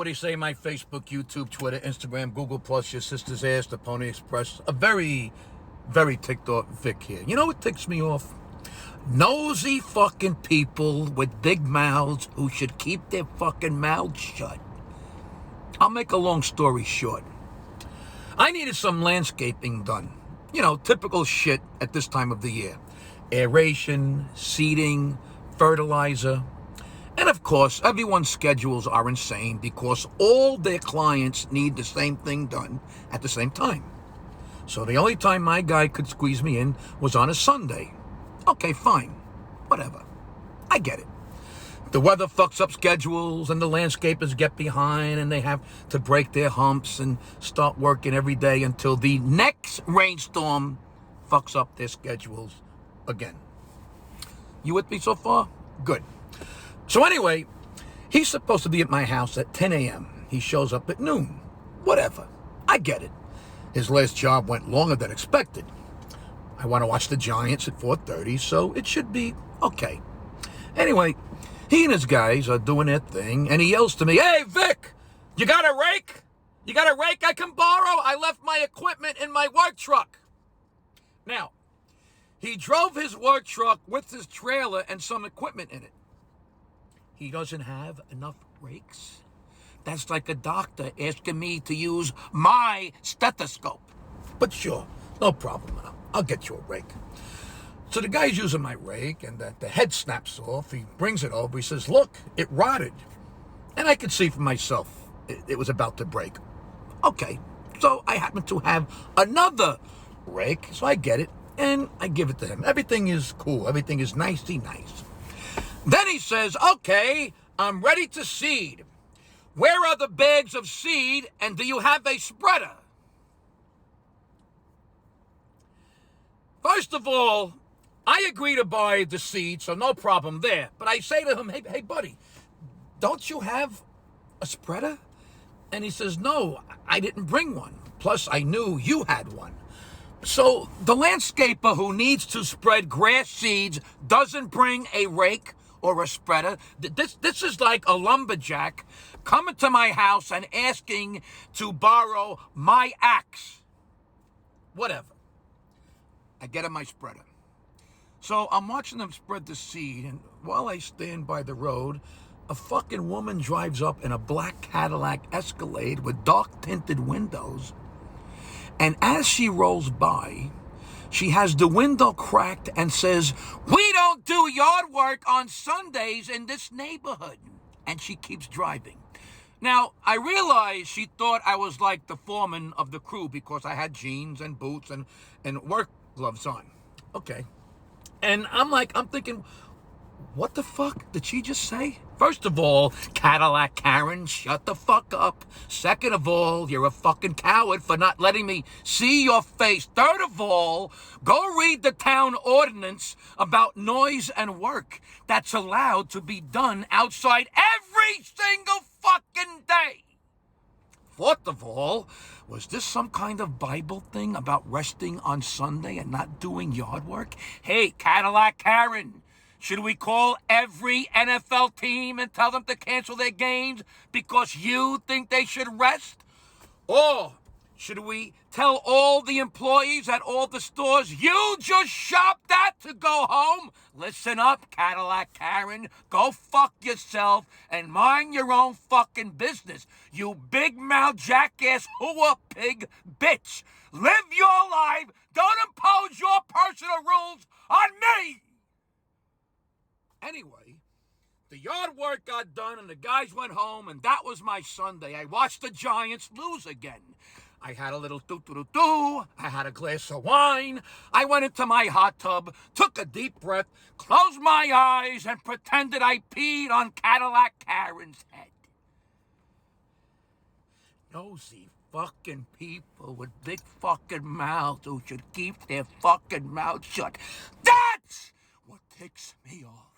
what do you say? My Facebook, YouTube, Twitter, Instagram, Google Plus, your sister's ass, the Pony Express. A very, very ticked off Vic here. You know what ticks me off? Nosy fucking people with big mouths who should keep their fucking mouths shut. I'll make a long story short. I needed some landscaping done. You know, typical shit at this time of the year. Aeration, seeding, fertilizer. And of course, everyone's schedules are insane because all their clients need the same thing done at the same time. So the only time my guy could squeeze me in was on a Sunday. Okay, fine. Whatever. I get it. The weather fucks up schedules and the landscapers get behind and they have to break their humps and start working every day until the next rainstorm fucks up their schedules again. You with me so far? Good. So anyway, he's supposed to be at my house at 10 a.m. He shows up at noon. Whatever. I get it. His last job went longer than expected. I want to watch the Giants at 4:30, so it should be okay. Anyway, he and his guys are doing their thing, and he yells to me, "Hey, Vic, you got a rake? You got a rake I can borrow? I left my equipment in my work truck." Now, he drove his work truck with his trailer and some equipment in it. He doesn't have enough rakes? That's like a doctor asking me to use my stethoscope. But sure, no problem. I'll get you a rake. So the guy's using my rake, and the head snaps off. He brings it over. He says, "Look, it rotted." And I could see for myself it was about to break. Okay, so I happen to have another rake, so I get it, and I give it to him. Everything is cool. Everything is nicey nice. Then he says, "Okay, I'm ready to seed. Where are the bags of seed, and do you have a spreader?" First of all, I agree to buy the seed, so no problem there. But I say to him, hey, buddy, don't you have a spreader? And he says, "No, I didn't bring one. Plus, I knew you had one." So the landscaper who needs to spread grass seeds doesn't bring a rake or a spreader. This is like a lumberjack coming to my house and asking to borrow my axe. Whatever. I get him my spreader. So I'm watching them spread the seed, and while I stand by the road, a fucking woman drives up in a black Cadillac Escalade with dark tinted windows. And as she rolls by, she has the window cracked and says, "We don't do yard work on Sundays in this neighborhood." And she keeps driving. Now, I realized she thought I was like the foreman of the crew because I had jeans and boots and work gloves on. Okay. And I'm thinking, what the fuck did she just say? First of all, Cadillac Karen, shut the fuck up. Second of all, you're a fucking coward for not letting me see your face. Third of all, go read the town ordinance about noise and work that's allowed to be done outside every single fucking day. Fourth of all, was this some kind of Bible thing about resting on Sunday and not doing yard work? Hey, Cadillac Karen, should we call every NFL team and tell them to cancel their games because you think they should rest? Or should we tell all the employees at all the stores you just shopped at to go home? Listen up, Cadillac Karen. Go fuck yourself and mind your own fucking business. You big mouth jackass hooah pig bitch. Live your life. Don't impose your personal rules on me. Anyway, the yard work got done and the guys went home, and that was my Sunday. I watched the Giants lose again. I had a little do-do-do-do. I had a glass of wine. I went into my hot tub, took a deep breath, closed my eyes, and pretended I peed on Cadillac Karen's head. Nosy fucking people with big fucking mouths who should keep their fucking mouths shut. That's what ticks me off.